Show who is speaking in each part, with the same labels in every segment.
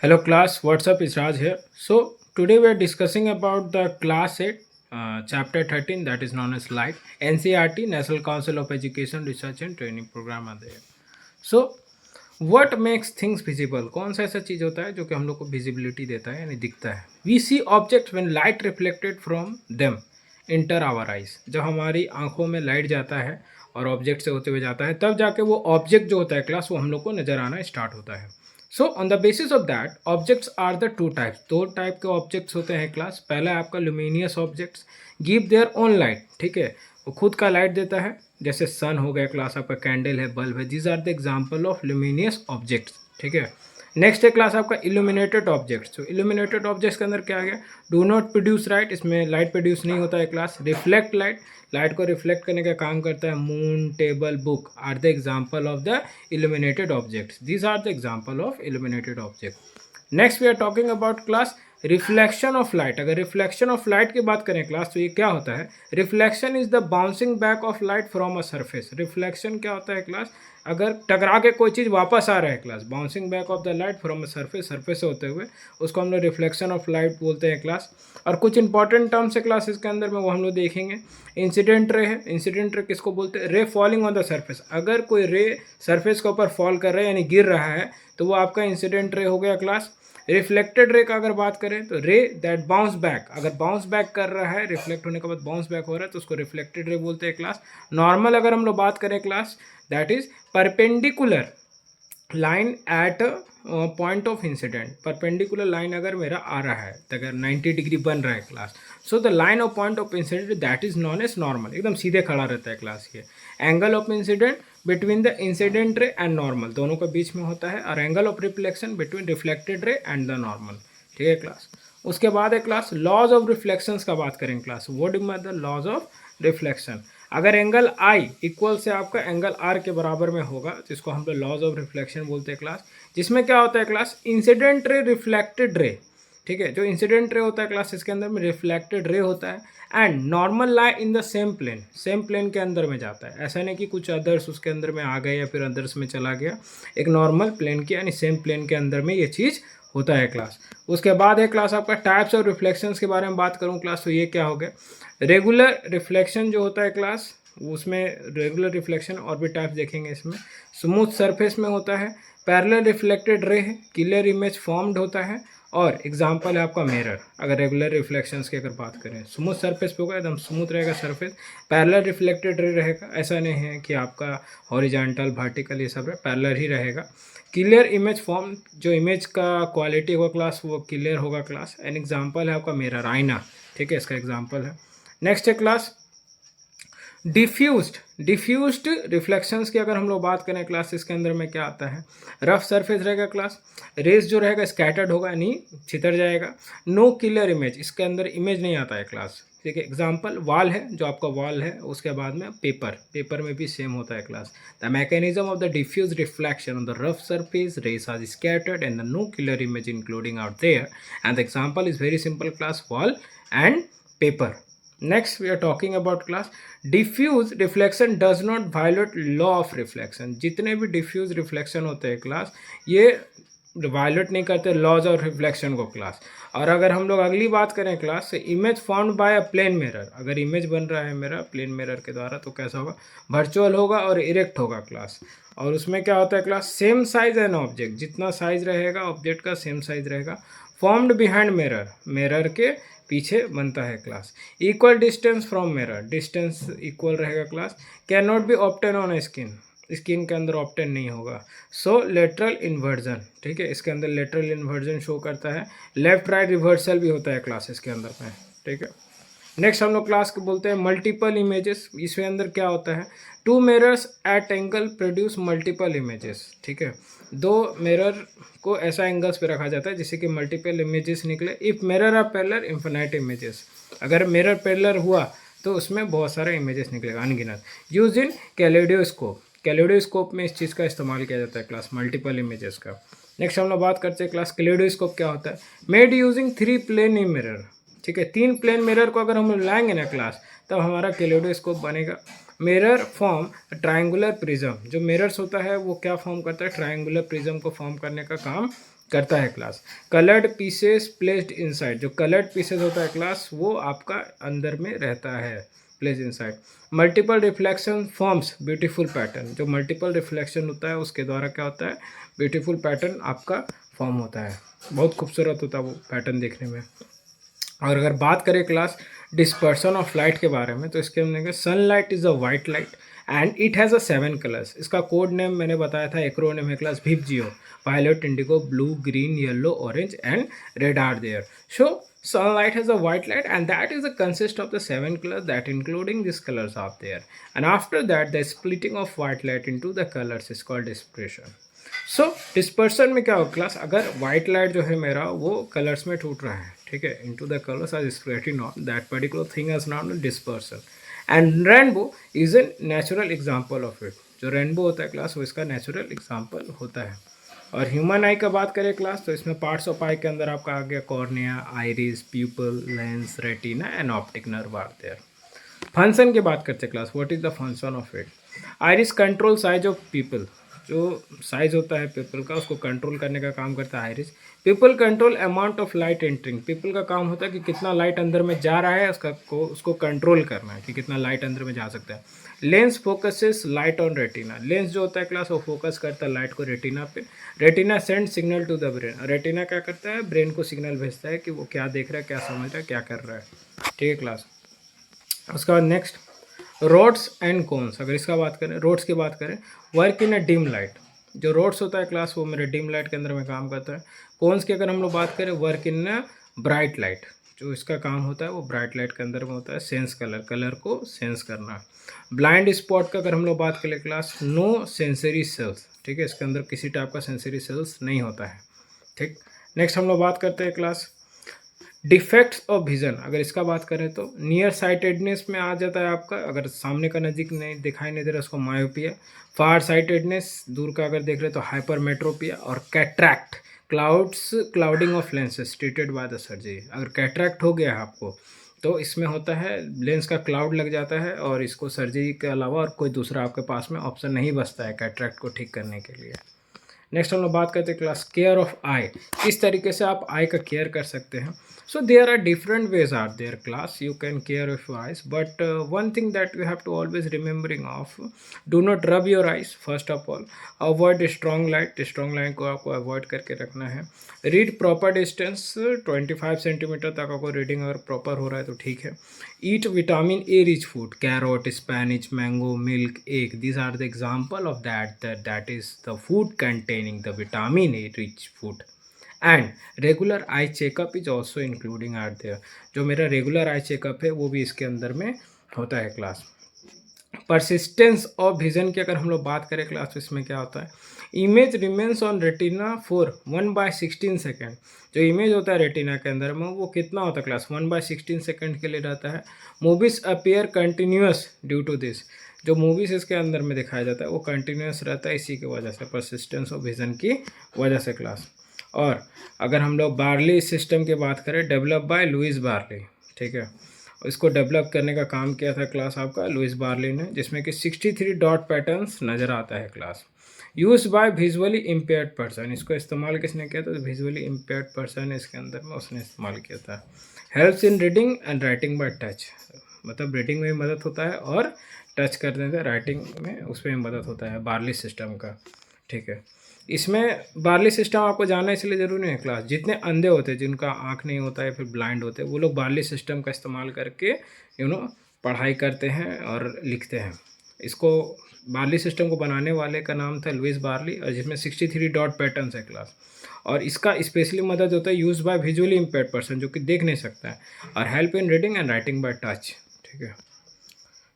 Speaker 1: Hello class, what's up? It's Raj here. So today we are discussing about the class 8, chapter 13, that is known as Life, NCRT, National Council of Education Research and Training Program are there. So what makes things visible? कौन सा ऐसा चीज़ होता है जो कि हम लोग को विजिबिलिटी देता है यानी दिखता है? We see objects when light reflected from them enter our eyes. जब हमारी आंखों में लाइट जाता है और ऑब्जेक्ट से होते हुए जाता है तब जाके वो ऑब्जेक्ट जो होता है क्लास वो हम लोग को नज़र आना स्टार्ट होता है. So on the basis of that objects are the two types. दो टाइप के ऑब्जेक्ट्स होते हैं क्लास. पहला है आपका luminous objects, give their own light. ठीक है, वो खुद का लाइट देता है, जैसे सन हो गया क्लास, आपका कैंडल है, बल्ब है. These are the example of luminous objects. ठीक है. नेक्स्ट है क्लास आपका इल्यूमिनेटेड ऑब्जेक्ट्स. तो इल्यूमिनेटेड ऑब्जेक्ट्स के अंदर क्या आ गया? डू नॉट प्रोड्यूस लाइट, इसमें लाइट प्रोड्यूस नहीं होता है क्लास. रिफ्लेक्ट लाइट, लाइट को रिफ्लेक्ट करने का काम करता है. Moon, table, book are the example of the illuminated objects. These are the example of illuminated object. Next we are talking about class reflection of light. अगर reflection of light की बात करें क्लास तो ये क्या होता है? Reflection is the bouncing back of light from a surface. Reflection क्या होता है क्लास? अगर टकरा के कोई चीज़ वापस आ रहा है class, bouncing back of the light from a surface, surface से होते हुए, उसको हम लोग रिफ्लेक्शन ऑफ लाइट बोलते हैं क्लास. और कुछ इंपॉर्टेंट टर्म्स है क्लास इसके अंदर में, वो हम लोग देखेंगे. इंसिडेंट रे है. इंसिडेंट रे किसको बोलते हैं? रे फॉलिंग ऑन द सरफेस. अगर कोई रे सरफेस के ऊपर फॉल कर रहा है यानी गिर रहा है तो वो आपका इंसिडेंट रे हो गया क्लास. रिफ्लेक्टेड रे का अगर बात करें तो रे दैट बाउंस बैक, अगर बाउंस बैक कर रहा है, रिफ्लेक्ट होने के बाद बाउंस बैक हो रहा है तो उसको रिफ्लेक्टेड रे बोलते हैं क्लास. नॉर्मल अगर हम लोग बात करें class, that is perpendicular line at point of incident. Perpendicular line अगर मेरा आ रहा है तो अगर 90 डिग्री बन रहा है class, so the line of point of incident that is known as normal. एकदम सीधे खड़ा रहता है क्लास. ये angle of incident between the incident ray and normal, दोनों के बीच में होता है. और angle of reflection between reflected ray and the normal. ठीक है क्लास. उसके बाद है क्लास लॉज ऑफ रिफ्लेक्शंस का बात करें class. What is the laws of reflection? अगर एंगल आई इक्वल से आपका एंगल आर के बराबर में होगा जिसको हम लोग लॉज ऑफ रिफ्लेक्शन बोलते हैं क्लास. जिसमें क्या होता है क्लास? इंसिडेंट रे, रिफ्लेक्टेड रे. ठीक है, जो इंसिडेंट रे होता है क्लास इसके अंदर में रिफ्लेक्टेड रे होता है. And normal lie in the same plane, same plane के अंदर में जाता है. ऐसा नहीं कि कुछ अदर्स उसके अंदर में आ गए या फिर अदर्स में चला गया. एक नॉर्मल प्लेन के यानी सेम प्लेन के अंदर में ये चीज़ होता है क्लास. उसके बाद है क्लास आपका टाइप्स ऑफ रिफ्लेक्शंस के बारे में बात करूँ क्लास तो ये क्या हो गया? रेगुलर रिफ्लेक्शन जो होता है क्लास, उसमें रेगुलर रिफ्लेक्शन और भी टाइप्स देखेंगे इसमें. स्मूथ सरफेस में होता है. पैरेलल रिफ्लेक्टेड रे है. क्लियर इमेज फॉर्म्ड होता है. और एग्जांपल है आपका मिरर. अगर रेगुलर रिफ्लेक्शंस की अगर बात करें, स्मूथ सरफेस पे होगा, एकदम स्मूथ रहेगा सरफेस. पैरेलल रिफ्लेक्टेड रे रहेगा, ऐसा नहीं है कि आपका हॉरिजॉन्टल वर्टिकल ये सब है, पैरेलल ही रहेगा. क्लियर इमेज फॉर्म, जो इमेज का क्वालिटी होगा क्लास वो क्लियर होगा क्लास. एन एग्जांपल है आपका मिरर, आईना. ठीक है, इसका एग्जांपल है. नेक्स्ट है क्लास डिफ्यूज्ड रिफ्लेक्शंस की अगर हम लोग बात करें क्लास, इसके अंदर में क्या आता है? रफ सरफेस रहेगा क्लास. रेस जो रहेगा स्कैटर्ड होगा यानी छितर जाएगा. नो क्लियर इमेज, इसके अंदर इमेज नहीं आता है क्लास. ठीक है, एग्जांपल वाल है, जो आपका वाल है. उसके बाद में पेपर में भी सेम होता है class. The mechanism of the diffuse reflection on the rough surface, rays are scattered and the no clear image including out there. And the example is very simple class, wall and paper. Next we are talking about class diffuse reflection does not violate law of reflection. जितने भी diffuse reflection होते हैं class ये violate नहीं करते laws of reflection को class. और अगर हम लोग अगली बात करें class, image formed by a plane mirror. अगर इमेज बन रहा है मेरा प्लेन मिरर के द्वारा तो कैसा होगा? वर्चुअल होगा और इरेक्ट होगा क्लास. और उसमें क्या होता है class? Same size an object, जितना साइज रहेगा ऑब्जेक्ट का सेम साइज रहेगा. फॉर्म्ड बिहाइंड मिरर, मिरर के पीछे बनता है class. Equal distance from mirror, distance equal रहेगा class. Can not be obtain on screen, screen के अंदर ऑब्टेन नहीं होगा. So lateral inversion. ठीक है, इसके अंदर लेटरल इन्वर्जन शो करता है. लेफ्ट राइट रिवर्सल भी होता है क्लास इसके अंदर में. ठीक है. नेक्स्ट हम लोग क्लास को बोलते हैं मल्टीपल इमेजेस. इसके अंदर क्या होता है? Two mirrors at angle produce multiple images. ठीक है, दो मिरर को ऐसा एंगल्स पे रखा जाता है जिससे कि मल्टीपल इमेजेस निकले. If mirror are parallel infinite images, अगर मिरर पैरेलल हुआ तो उसमें बहुत सारे इमेजेस निकलेगा, अनगिनत. यूज इन कैलेडोस्कोप, कैलेडोस्कोप में इस चीज़ का इस्तेमाल किया जाता है क्लास, मल्टीपल इमेजेस का. नेक्स्ट हम लोग बात करते हैं क्लास कैलेडोस्कोप क्या होता है. Made using 3 plane mirror. ठीक है, 3 प्लेन मिरर को अगर हम लाएंगे ना क्लास तब हमारा कैलेडोस्कोप बनेगा. Mirror form triangular prism. जो मिरर्स होता है वो क्या फॉर्म करता है, ट्रायंगुलर प्रिज्म को फॉर्म करने का काम करता है class. Coloured pieces placed inside, जो कलर्ड पीसेस होता है क्लास वो आपका अंदर में रहता है, placed inside. Multiple reflection forms beautiful pattern, जो मल्टीपल रिफ्लेक्शन होता है उसके द्वारा क्या होता है, ब्यूटीफुल पैटर्न आपका फॉर्म होता है, बहुत खूबसूरत होता है वो पैटर्न देखने में। और अगर बात करें क्लास डिस्पर्सन ऑफ लाइट के बारे में, तो इसके हम देखेंगे sunlight is a white light and it has a 7 colours. इसका कोड नेम मैंने बताया था, एक्रोनिम है class VIPGO, violet, indigo, blue, green, yellow, orange and red are there. So sunlight has a white light and that is a consist of the 7 colors, that including these colors are there, and after that the splitting of white light into the colors is called dispersion. So dispersion में क्या हो class, अगर white light जो है मेरा वो colours में टूट रहा है, ठीक है, into the colours are spreading on that particular thing is not dispersion. And rainbow is a natural example of it. जो रेनबो होता है क्लास वो इसका नेचुरल एग्जांपल होता है। और ह्यूमन आई का बात करें क्लास, तो इसमें पार्ट्स ऑफ आई के अंदर आपका आ गया cornea, iris, pupil, lens, retina and optic nerve are there. Function की बात करते हैं class, what is the function of it. Iris control size of pupil, जो साइज होता है पीपल का उसको कंट्रोल करने का काम करता है iris. People control amount of light entering, people का काम होता है कि कितना लाइट अंदर में जा रहा है उसको कंट्रोल करना है कि कितना लाइट अंदर में जा सकता है। Lens focuses light on retina, lens जो होता है क्लास वो फोकस करता है लाइट को रेटिना पे। Retina send signal to the brain, retina क्या करता है, ब्रेन को सिग्नल भेजता है कि वो क्या देख रहा है, क्या समझ रहा है, क्या कर रहा है, ठीक है क्लास। उसके बाद नेक्स्ट रोड्स एंड कोन्स, अगर इसका बात करें, रोड्स की बात करें, work in a dim light. जो रोड्स होता है क्लास वो मेरे डिम लाइट के अंदर में काम करता है। कोन्स की अगर हम लोग बात करें, work in a bright light, जो इसका काम होता है वो ब्राइट लाइट के अंदर में होता है, सेंस कलर, कलर को सेंस करना। ब्लाइंड स्पॉट का अगर हम लोग बात करें क्लास, नो सेंसरी सेल्स, ठीक है, इसके अंदर किसी टाइप का सेंसरी सेल्स नहीं होता है, ठीक। नेक्स्ट हम लोग बात करते हैं क्लास डिफेक्ट्स ऑफ विजन, अगर इसका बात करें तो नियर साइटेडनेस में आ जाता है आपका, अगर सामने का नज़दीक नहीं दिखाई नहीं दे रहा उसको मायोपिया। फार साइटेडनेस, दूर का अगर देख रहे तो हाइपरमेट्रोपिया। और cataract, clouding of lenses treated by the surgery, अगर कैट्रैक्ट हो गया है आपको तो इसमें होता है लेंस का क्लाउड लग जाता है और इसको सर्जरी के अलावा और कोई दूसरा आपके पास में ऑप्शन नहीं बचता है कैट्रैक्ट को ठीक करने के लिए। नेक्स्ट हम लोग बात करते हैं क्लास केयर ऑफ आई, किस तरीके से आप आई का केयर कर सकते हैं। So there are different ways are there class, you can care of your eyes, but one thing that we have to always remembering of, do not rub your eyes first of all. Avoid strong light को आपको avoid करके रखना है। Read proper distance, 25 centimetre तक आपको reading अगर proper हो रहा है तो ठीक है। Eat vitamin A rich food, carrot, spinach, mango, milk, egg, these are the example of that is the food containing the vitamin A rich food. And regular eye checkup is also including out there, जो मेरा regular eye checkup है वो भी इसके अंदर में होता है क्लास। परसिस्टेंस ऑफ विजन की अगर हम लोग बात करें क्लास, तो इसमें क्या होता है, image remains on retina for 1/16 second, जो इमेज होता है रेटिना के अंदर में वो कितना होता है क्लास, 1/16 सेकेंड के लिए रहता है। Movies appear continuous due to this, जो मूवीज इसके अंदर में दिखाया जाता है वो कंटिन्यूस रहता है इसी की वजह से, परसिस्टेंस ऑफ विजन की वजह से क्लास। और अगर हम लोग बार्ली सिस्टम की बात करें, डेवलप बाय लुइस बार्ली, ठीक है, इसको डेवलप करने का काम किया था क्लास आपका लुइस बार्ली ने, जिसमें कि 63 डॉट पैटर्न्स नज़र आता है class. Use by visually impaired person, इसको इस्तेमाल किसने किया था, तो विजुअली इम्पेयर्ड पर्सन इसके अंदर में उसने इस्तेमाल किया था। Helps in reading and writing by touch, मतलब रीडिंग में भी मदद होता है और टच करने से राइटिंग में उसमें मदद होता है बार्ली सिस्टम का, ठीक है। इसमें बार्ली सिस्टम आपको जानना इसलिए ज़रूरी नहीं है क्लास, जितने अंधे होते हैं जिनका आँख नहीं होता है फिर ब्लाइंड होते हैं वो लोग बार्ली सिस्टम का इस्तेमाल करके पढ़ाई करते हैं और लिखते हैं। इसको बार्ली सिस्टम को बनाने वाले का नाम था लुइस बार्ली, और जिसमें 63 डॉट पैटर्न्स है क्लास। और इसका स्पेशली मदद होता है use by visually impaired person, जो कि देख नहीं सकता है, और help in reading and writing by touch, ठीक है।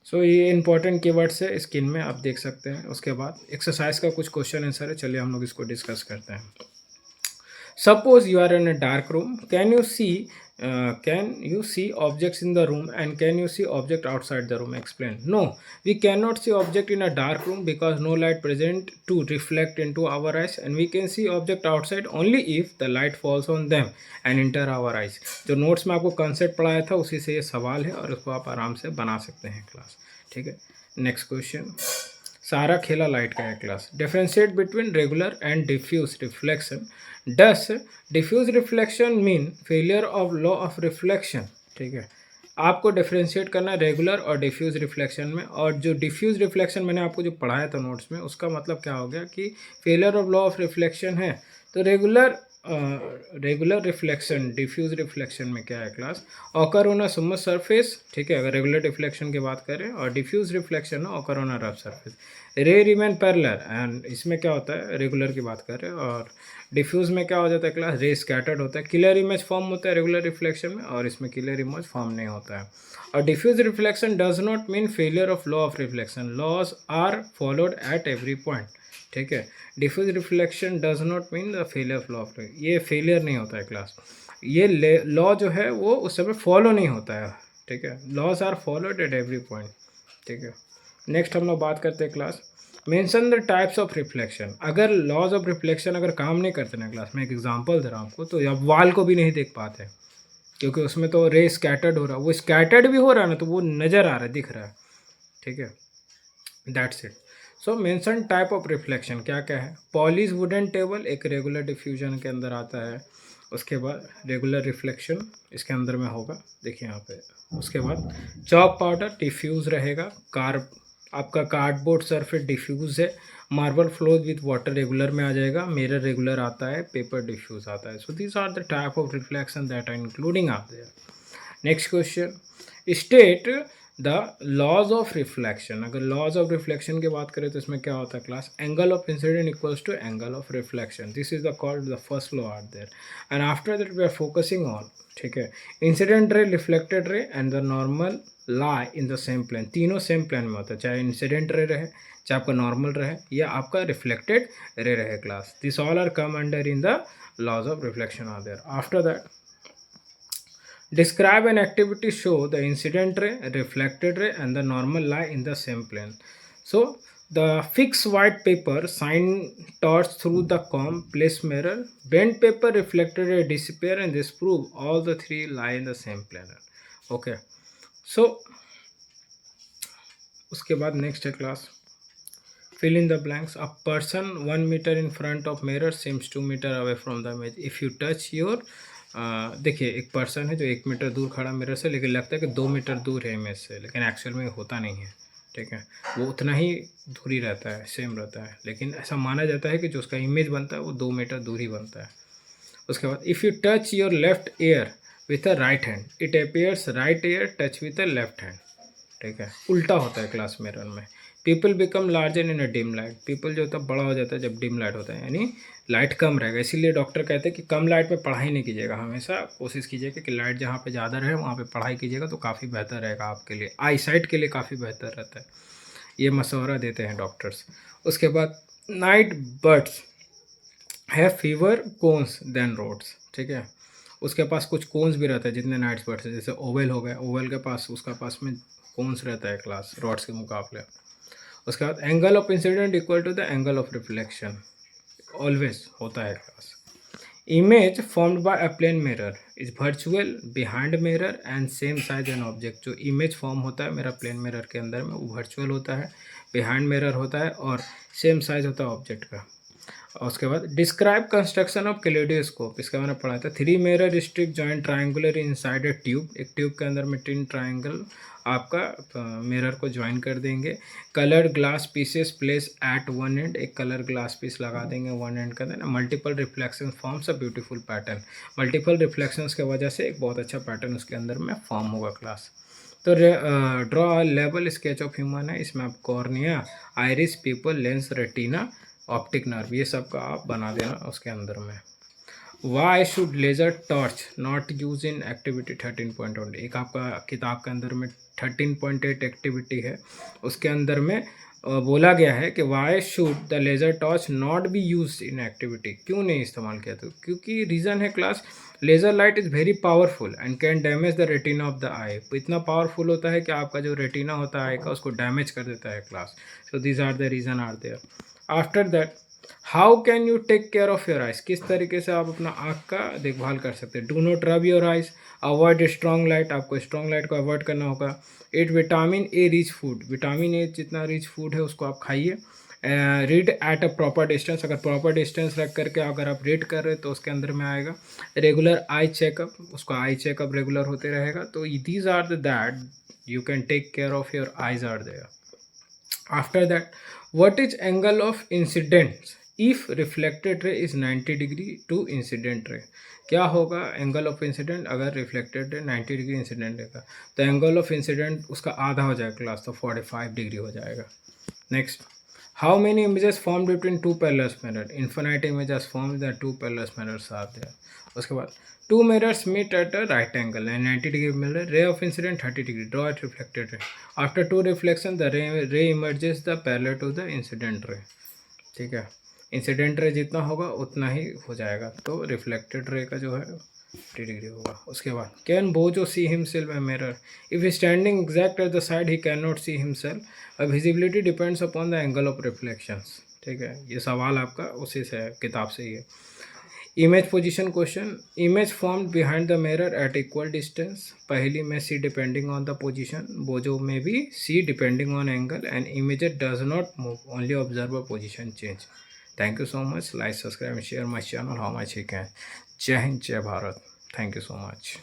Speaker 1: सो ये इंपॉर्टेंट कीवर्ड्स है स्किन में, आप देख सकते हैं। उसके बाद एक्सरसाइज का कुछ क्वेश्चन आंसर है, चलिए हम लोग इसको डिस्कस करते हैं। Suppose you are in a dark room, can you see objects in the room and can you see object outside the room? Explain. No, we cannot see object in a dark room because no light present to reflect into our eyes, and we can see object outside only if the light falls on them and enter our eyes. जो notes में आपको concept पढ़ाया था उसी से ये सवाल है और उसको आप आराम से बना सकते हैं क्लास, ठीक है। नेक्स्ट क्वेश्चन, सारा खेला लाइट का है class. Differentiate between regular and diffuse reflection. Does diffuse reflection mean failure of law of reflection. ठीक है, आपको डिफरेंशिएट करना है रेगुलर और डिफ्यूज रिफ्लेक्शन में। और जो डिफ्यूज रिफ्लेक्शन मैंने आपको जो पढ़ाया था नोट्स में, उसका मतलब क्या हो गया कि failure of law of reflection है। तो रेगुलर रिफ्लेक्शन डिफ्यूज रिफ्लेक्शन में क्या है class, occur on a smooth surface. ठीक है, अगर रेगुलर रिफ्लेक्शन की बात करें, और डिफ्यूज रिफ्लेक्शन है occur on a rough surface. रे रिमेन पैरेलल, एंड इसमें क्या होता है, रेगुलर की बात करें, और डिफ्यूज में क्या हो जाता है क्लास, रे स्कैटर्ड होता है। क्लियर इमेज फॉर्म होता है रेगुलर रिफ्लेक्शन में, और इसमें क्लियर इमेज फॉर्म नहीं होता है। और diffuse reflection does not mean failure of law of reflection, laws are followed at every point. ठीक है, diffuse reflection does not mean the failure of law of, ये फेलियर नहीं होता है क्लास, ये लॉ जो है वो उस समय फॉलो नहीं होता है। ठीक है, laws are followed at every point. ठीक है, नेक्स्ट हम लोग बात करते हैं class, mention the types of reflection. अगर लॉज ऑफ रिफ्लेक्शन अगर काम नहीं करते ना क्लास, मैं एक एग्जांपल दे रहा हूँ आपको, तो आप वाल को भी नहीं देख पाते, क्योंकि उसमें तो रे स्कैटर्ड हो रहा है, वो स्कैटर्ड भी हो रहा है ना, तो वो नज़र आ रहा है, दिख रहा है। ठीक है, that's it. So mention type of reflection क्या क्या है। पॉलिश वुडन टेबल एक रेगुलर डिफ्यूजन के अंदर आता है। उसके बाद रेगुलर रिफ्लेक्शन इसके अंदर में होगा, देखिए यहाँ पे। उसके बाद चॉक पाउडर डिफ्यूज रहेगा। आपका कार्डबोर्ड सरफेस डिफ्यूज है। Marble flows with water regular में आ जाएगा। मिरर रेगुलर आता है। पेपर डिफ्यूज आता है। So these are the type of reflection that are including are there. Next question, state the laws of reflection. अगर laws of reflection की बात करें तो इसमें क्या होता है class, angle of incident equals to angle of reflection. This is the called the first law are there, and after that we are focusing on, ठीक है, incident ray, reflected ray and the normal lie in the same plane. तीनों same plane में होता है, चाहे incident ray रहे, चाहे आपका नॉर्मल रहे, या आपका रिफ्लेक्टेड रे रहे class. This all are come under in the laws of reflection are there. After that describe an activity, show the incident ray, reflected ray and the normal lie in the same plane. So the fix white paper, shine torch through the comb, place mirror, bent paper, reflected ray disappear, and this prove all the three lie in the same plane. Okay, so उसके बाद next है class, fill in the blanks. A person 1 meter in front of mirror seems 2 meter away from the image. If you touch your देखिए, एक person है जो 1 metre दूर खड़ा mirror से, लेकिन लगता है कि 2 मीटर दूर है इमेज से, लेकिन एक्चुअल में होता नहीं है। ठीक है, वो उतना ही दूरी रहता है, सेम रहता है, लेकिन ऐसा माना जाता है कि जो उसका इमेज बनता है वो 2 मीटर दूर ही बनता है। उसके बाद if you touch your left ear with a right hand, it appears right year touch with a left hand. ठीक है, उल्टा होता है क्लास मिरर में। People become larger in a dim light, people जो होता है बड़ा हो जाता है जब डिम लाइट होता है, यानी लाइट कम रहेगा। इसीलिए डॉक्टर कहते हैं कि कम लाइट में पढ़ाई नहीं कीजिएगा, हमेशा कोशिश कीजिएगा कि लाइट जहाँ पे ज़्यादा रहे वहाँ पे पढ़ाई कीजिएगा, तो काफ़ी बेहतर रहेगा आपके लिए, आई साइट के लिए काफ़ी बेहतर रहता है। ये मशवरा देते हैं डॉक्टर्स। उसके बाद नाइट बर्ड्स है फीवर कोन्स देन रोड्स। ठीक है, उसके पास कुछ कोन्स भी रहता है जितने नाइट बर्ड्स है, जैसे ओवल हो गया, ओवल के पास उसका पास में कोन्स रहता है क्लास, रॉड्स के मुकाबले। उसके बाद angle of incident equal to the angle of reflection, always होता है class. Image formed by a plane mirror is virtual behind mirror and same size and object. जो इमेज फॉर्म होता है मेरा प्लेन मिरर के अंदर में, वो वर्चुअल होता है, बिहाइंड मिरर होता है, और सेम साइज होता है ऑब्जेक्ट का। और उसके बाद डिस्क्राइब कंस्ट्रक्शन ऑफ कैलेडोस्कोप, इसका मैंने पढ़ा था। 3 mirror strip joint triangular inside a tube, एक ट्यूब के अंदर में 3 ट्राइंगल आपका मिरर को ज्वाइन कर देंगे। Coloured glass pieces place at one and, एक कलर ग्लास पीस लगा देंगे वन एंड के अंदर। Multiple reflection forms a beautiful pattern, multiple reflections की वजह से एक बहुत अच्छा पैटर्न उसके अंदर में फॉर्म होगा क्लास। तो draw level sketch of human है, इसमें आप cornea, iris, pupil, lens, retina, optic nerve, ये सब का आप बना देना उसके अंदर में। Why should laser torch not use in activity 13.1, एक आपका किताब के अंदर में 13.8 एक्टिविटी है, उसके अंदर में बोला गया है कि why should the laser torch not be use in activity, क्यों नहीं इस्तेमाल किया? तो क्योंकि रीज़न है class, laser light is very powerful and can damage the retina of the eye. इतना पावरफुल होता है कि आपका जो रेटिना होता है आई का, उसको डैमेज कर देता है class. So these are the reason are there. After that how can you take care of your eyes, किस तरीके से आप अपना आँख का देखभाल कर सकते हैं। Do not rub your eyes, avoid strong light, आपको स्ट्रॉन्ग लाइट को अवॉइड करना होगा। Eat vitamin A rich food, vitamin A जितना रिच फूड है उसको आप खाइए। Read at a proper distance, अगर प्रॉपर डिस्टेंस रख करके अगर आप रीड कर रहे हैं तो उसके अंदर में आएगा। रेगुलर आई चेकअप, उसका आई चेकअप रेगुलर होते रहेगा। तो these are the that you can take care of your eyes are there. After that, what is angle of incidence if reflected ray is 90 degree to incident ray, क्या होगा angle of incident अगर reflected ray 90 degree incident रहेगा तो angle of incident उसका आधा हो जाएगा class, तो 45 डिग्री हो जाएगा। Next, how many images form between two parallel mirror, infinite images form the two parallel mirrors are there. उसके बाद two mirrors meet at a right angle and 90 degree mirror, ray of incident 30 degree, draw it reflected ray, after two reflection the ray emerges the parallel to the incident ray। ठीक है, incident रे जितना होगा उतना ही हो जाएगा, तो reflected ray का जो है 50 डिग्री होगा। उसके बाद कैन बोजो see himself a mirror, if standing exact at the side he can not see himself, visibility depends upon the angle of reflections. ठीक है, ये सवाल आपका उसी से है, किताब से ही है। Image position question, image formed behind the mirror at equal distance, पहली में see depending on the position, बोजो में भी see depending on angle, and image does not move, only observe a position change. Thank you so much, like subscribe share my channel how much you can. जय हिंद, जय Bharat, thank you so much.